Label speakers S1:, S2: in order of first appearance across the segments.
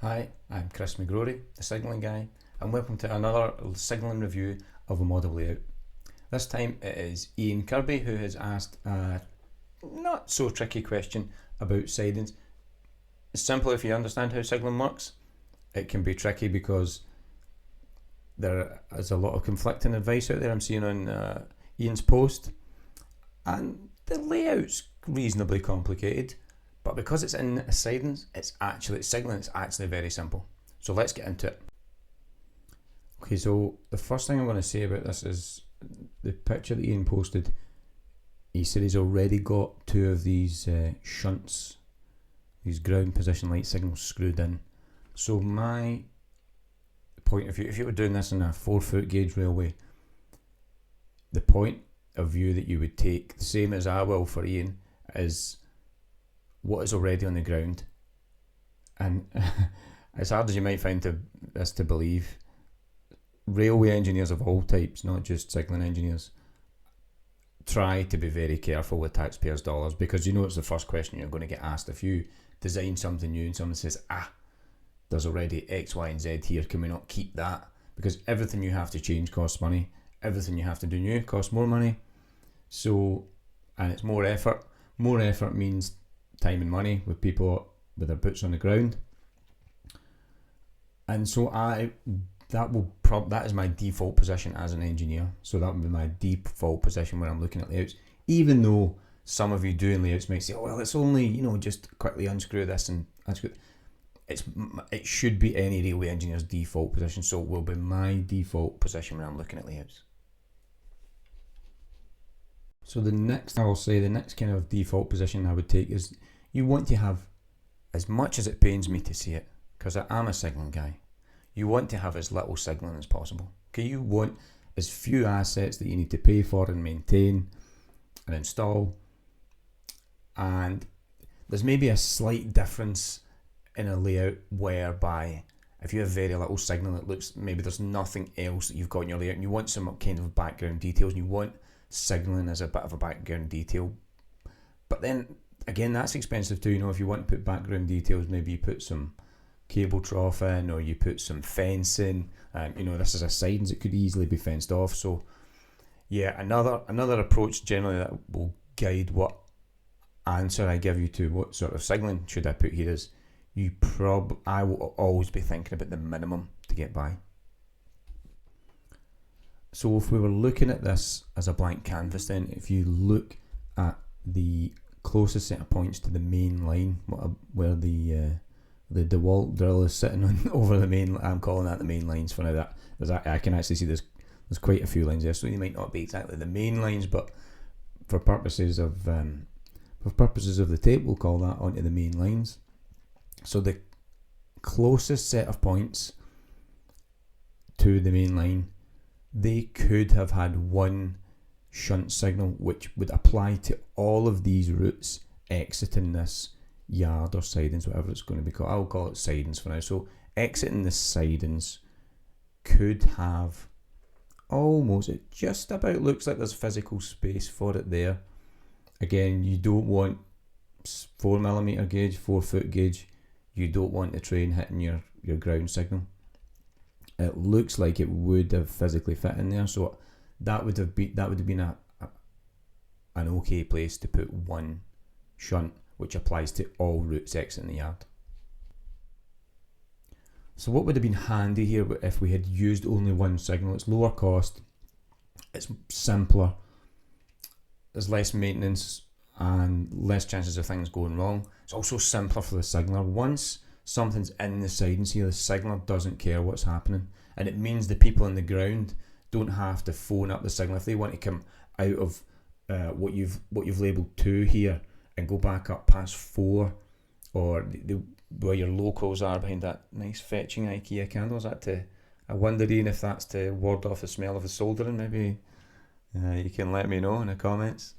S1: Hi, I'm Chris McGrory, the Signalling Guy, and welcome to another signalling review of a model layout. This time it is Ian Kirby who has asked a not so tricky question about sidings. It's simple if you understand how signalling works. It can be tricky because there is a lot of conflicting advice out there I'm seeing on Ian's post, and the layout's reasonably complicated. But because it's in sidings, signalling, it's actually very simple. So let's get into it. Okay, so the first thing I want to say about this is the picture that Ian posted. He said he's already got two of these shunts, these ground position light signals screwed in. So my point of view, if you were doing this in a 4-foot gauge railway, the point of view that you would take, the same as I will for Ian, is what is already on the ground. And as hard as you might find this to believe, railway engineers of all types, not just signalling engineers, try to be very careful with taxpayers' dollars, because you know it's the first question you're going to get asked. If you design something new and someone says, there's already X, Y and Z here, can we not keep that? Because everything you have to change costs money, everything you have to do new costs more money. So, and it's more effort. More effort means time and money with people with their boots on the ground. And so that is my default position as an engineer. So that would be my default position when I'm looking at layouts. Even though some of you doing layouts might say, oh, well, it's only, just quickly unscrew this and unscrew. It should be any railway engineer's default position. So it will be my default position when I'm looking at layouts. So the next kind of default position I would take is you want to have, as much as it pains me to say it, because I am a signalling guy, you want to have as little signalling as possible. Okay, you want as few assets that you need to pay for and maintain and install. And there's maybe a slight difference in a layout whereby if you have very little signal, it looks maybe there's nothing else that you've got in your layout and you want some kind of background details and you want signalling as a bit of a background detail. But then again, that's expensive too. If you want to put background details, maybe you put some cable trough in or you put some fencing. This is a sidings, it could easily be fenced off. So yeah, another approach generally that will guide what answer I give you to what sort of signalling should I put here is I will always be thinking about the minimum to get by. So if we were looking at this as a blank canvas, then if you look at the closest set of points to the main line, where the DeWalt drill is sitting on over the main, I'm calling that the main lines for now. I can actually see there's quite a few lines there, so they might not be exactly the main lines, but for purposes of the tape, we'll call that onto the main lines. So the closest set of points to the main line, they could have had one shunt signal which would apply to all of these routes exiting this yard or sidings, whatever it's going to be called. I'll call it sidings for now. So exiting the sidings could have it just about looks like there's physical space for it there. Again, you don't want 4mm gauge, 4-foot gauge. You don't want the train hitting your ground signal. It looks like it would have physically fit in there, so that would have been an okay place to put one shunt which applies to all routes exiting the yard. So what would have been handy here if we had used only one signal? It's lower cost, it's simpler, there's less maintenance and less chances of things going wrong. It's also simpler for the signaller. Once something's in the sidings here, the signaller doesn't care what's happening, and it means the people on the ground don't have to phone up the signal if they want to come out of what you've labelled 2 here and go back up past 4, or where your locals are behind that nice fetching IKEA candle. Is that I wonder, Ian, if that's to ward off the smell of the soldering. Maybe you can let me know in the comments.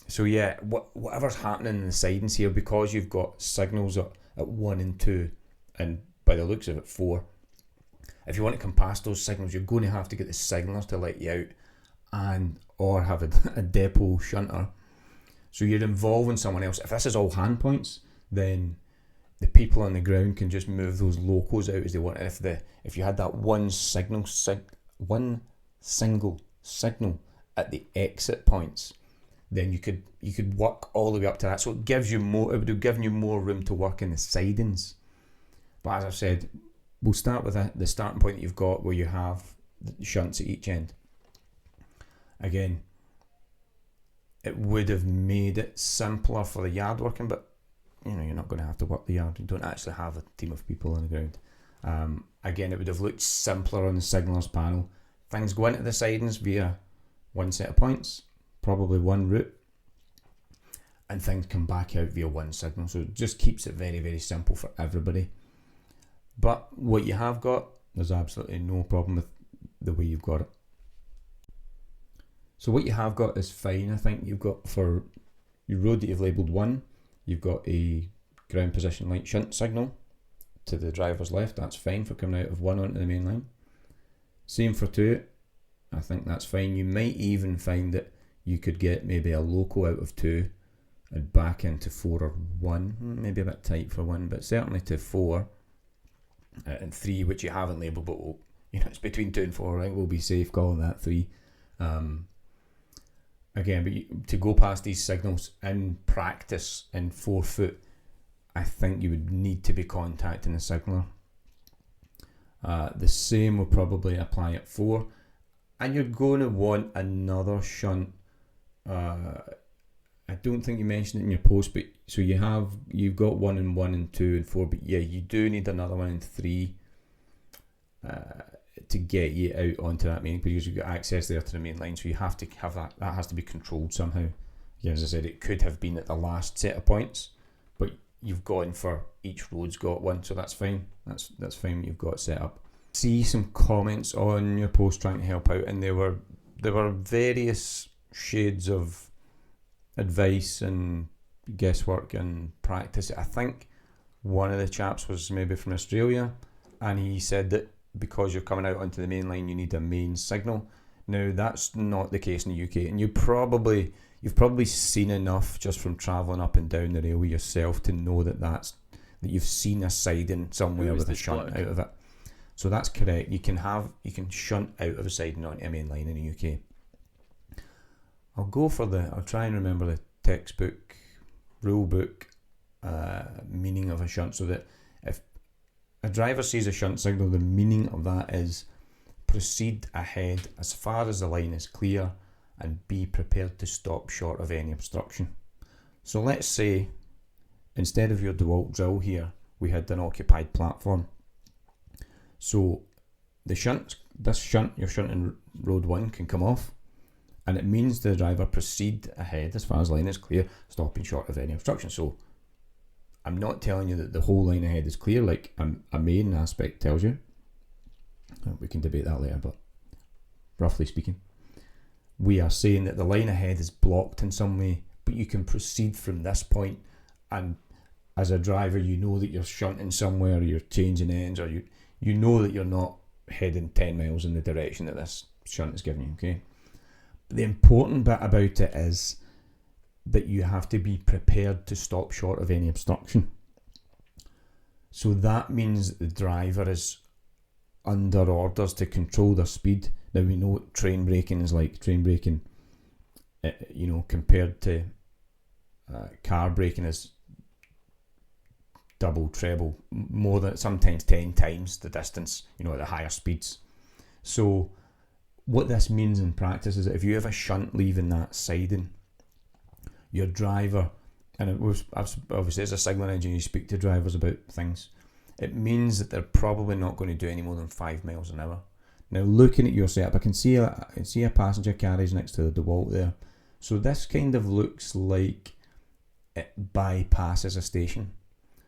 S1: So yeah, whatever's happening in the sidings here, because you've got signals at 1 and 2, and by the looks of it 4, if you want to come past those signals, you're going to have to get the signallers to let you out or have a depot shunter. So you're involving someone else. If this is all hand points, then the people on the ground can just move those locos out as they want. And if you had that one single signal at the exit points, then you could work all the way up to that. So it gives you more. It would have given you more room to work in the sidings. But as I've said, we'll start with the starting point that you've got, where you have the shunts at each end. Again, it would have made it simpler for the yard working, but you're not going to have to work the yard. You don't actually have a team of people on the ground. Again, it would have looked simpler on the signallers panel. Things go into the sidings via one set of points, probably one route, and things come back out via one signal. So it just keeps it very, very simple for everybody. But what you have got, there's absolutely no problem with the way you've got it. So what you have got is fine. I think you've got, for your road that you've labelled 1, you've got a ground position light shunt signal to the driver's left. That's fine for coming out of 1 onto the main line. Same for 2. I think that's fine. You might even find that you could get maybe a loco out of 2 and back into 4 or 1. Maybe a bit tight for 1, but certainly to 4 and 3, which you haven't labelled, but it's between 2 and 4. Right? We'll be safe calling that 3. Again, but to go past these signals in practice in 4 foot, I think you would need to be contacting the signaller. The same will probably apply at 4, and you're going to want another shunt. I don't think you mentioned it in your post, but so you've got 1 and 1 and 2 and 4, but yeah, you do need another one in 3 to get you out onto that main, because you've got access there to the main line, so you have to have that has to be controlled somehow. Yeah, as I said, it could have been at the last set of points, but you've gone for each road's got one, so that's fine. That's fine. You've got set up. See some comments on your post trying to help out, and there were various shades of advice and guesswork and practice. I think one of the chaps was maybe from Australia, and he said that because you're coming out onto the main line, you need a main signal. Now, that's not the case in the UK, and you've probably seen enough just from travelling up and down the railway yourself to know that you've seen a siding somewhere with a shunt out of it. So that's correct. You can shunt out of a siding onto a main line in the UK. I'll try and remember the textbook, rule book meaning of a shunt, so that if a driver sees a shunt signal, the meaning of that is proceed ahead as far as the line is clear and be prepared to stop short of any obstruction. So let's say instead of your DeWalt drill here, we had an occupied platform. So this shunt you're shunting road 1 can come off, and it means the driver proceed ahead as far as the line is clear, stopping short of any obstruction. So I'm not telling you that the whole line ahead is clear, like a main aspect tells you. We can debate that later, but roughly speaking, we are saying that the line ahead is blocked in some way, but you can proceed from this point, and as a driver, you know that you're shunting somewhere, or you're changing ends, or you know that you're not heading 10 miles in the direction that this shunt is giving you, okay? But the important bit about it is that you have to be prepared to stop short of any obstruction. So that means the driver is under orders to control their speed. Now, we know what train braking is like. Train braking, compared to car braking, is double, treble, more than sometimes 10 times the distance, at the higher speeds. So what this means in practice is that if you have a shunt leaving that siding, your driver, and obviously as a signalling engineer you speak to drivers about things, it means that they're probably not going to do any more than 5 miles an hour. Now, looking at your setup, I can see a passenger carriage next to the DeWalt there. So this kind of looks like it bypasses a station.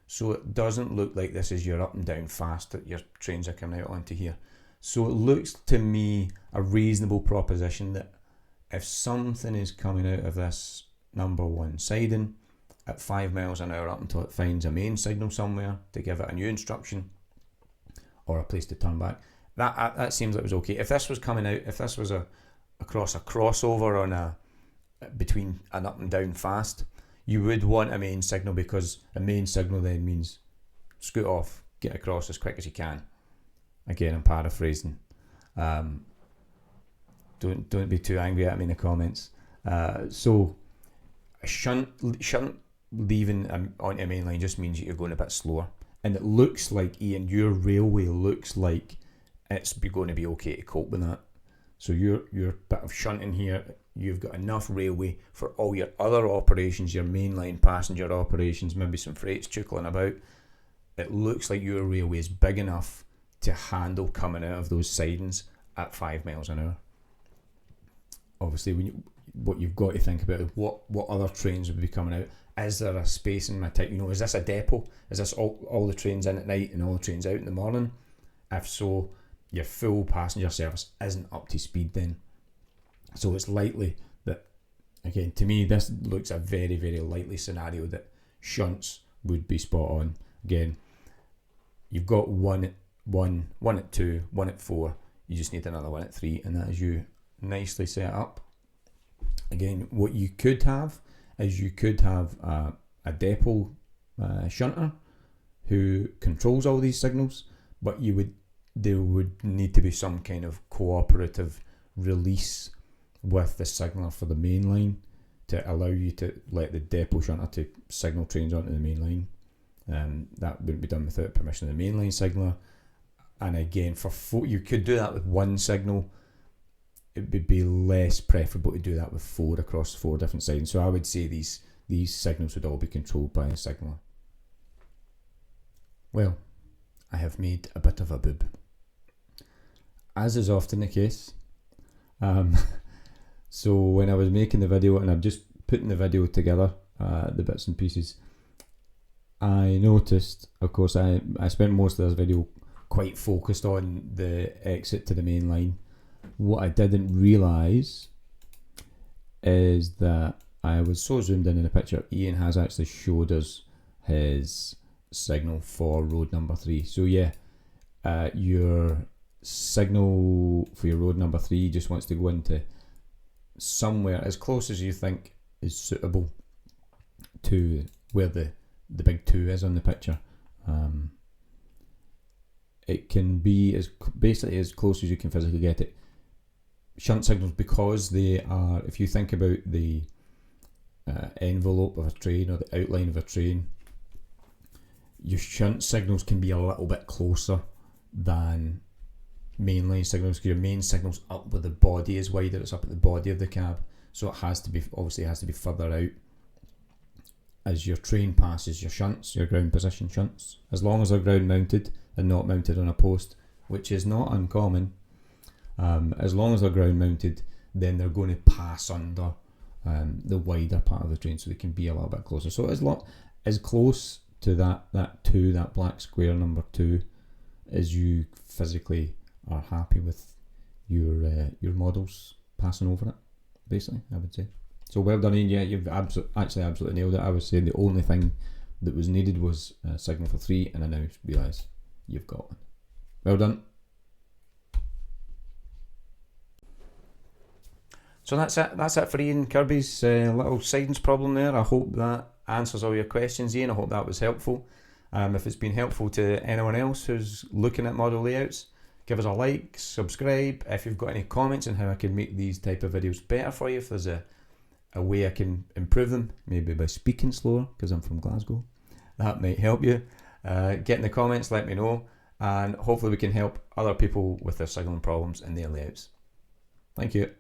S1: So it doesn't look like this is your up and down fast that your trains are coming out onto here. So it looks to me a reasonable proposition that if something is coming out of this number 1 siding at 5 miles an hour up until it finds a main signal somewhere to give it a new instruction or a place to turn back, that seems like it was okay. If this was coming out, if this was across a crossover on between an up and down fast, you would want a main signal, because a main signal then means scoot off, get across as quick as you can. Again, I'm paraphrasing. Don't be too angry at me in the comments. So a shunt leaving onto a main line just means that you're going a bit slower. And it looks like, Ian, your railway looks like it's going to be okay to cope with that. So your bit of shunting here, you've got enough railway for all your other operations, your mainline passenger operations, maybe some freights trickling about. It looks like your railway is big enough to handle coming out of those sidings at 5 miles an hour. Obviously, what you've got to think about is what other trains would be coming out. Is there a space in my type? Is this a depot? Is this all the trains in at night and all the trains out in the morning? If so, your full passenger service isn't up to speed then. So it's likely that, again, to me, this looks a very, very likely scenario that shunts would be spot on. Again, you've got one at 2, 1 at 4. You just need another 1 at 3, and that is you nicely set up. Again, what you could have is a depot shunter who controls all these signals, but there would need to be some kind of cooperative release with the signaller for the main line to allow you to let the depot shunter to signal trains onto the main line. That wouldn't be done without permission of the mainline signaller. And again, you could do that with one signal. It would be less preferable to do that with 4 across 4 different sidings. So I would say these signals would all be controlled by a signaller. Well, I have made a bit of a boob, as is often the case. So when I was making the video and I'm just putting the video together, the bits and pieces, I noticed, of course, I spent most of this video quite focused on the exit to the main line. What I didn't realise is that I was so zoomed in the picture, Ian has actually showed us his signal for road number 3. So yeah, your signal for your road number 3 just wants to go into somewhere as close as you think is suitable to where the big 2 is on the picture. It can be basically as close as you can physically get it. Shunt signals, because they are, if you think about the envelope of a train or the outline of a train, your shunt signals can be a little bit closer than mainline signals, because your main signal's up where the body is wider, it's up at the body of the cab, so it has to be further out as your train passes your shunts, your ground position shunts, as long as they're ground mounted and not mounted on a post, which is not uncommon. As long as they're ground mounted, then they're going to pass under the wider part of the train, so they can be a little bit closer. So as close to that black square number 2 as you physically are happy with your models passing over it, basically, I would say. So well done, Ian. Yeah, you've absolutely nailed it. I was saying the only thing that was needed was a signal for 3, and I now realise you've got one. Well done. So that's it for Ian Kirby's little sidings problem there. I hope that answers all your questions, Ian. I hope that was helpful. If it's been helpful to anyone else who's looking at model layouts, give us a like, subscribe. If you've got any comments on how I can make these type of videos better for you, if there's a way I can improve them, maybe by speaking slower, because I'm from Glasgow, that might help you. Get in the comments, let me know, and hopefully we can help other people with their signalling problems and their layouts. Thank you.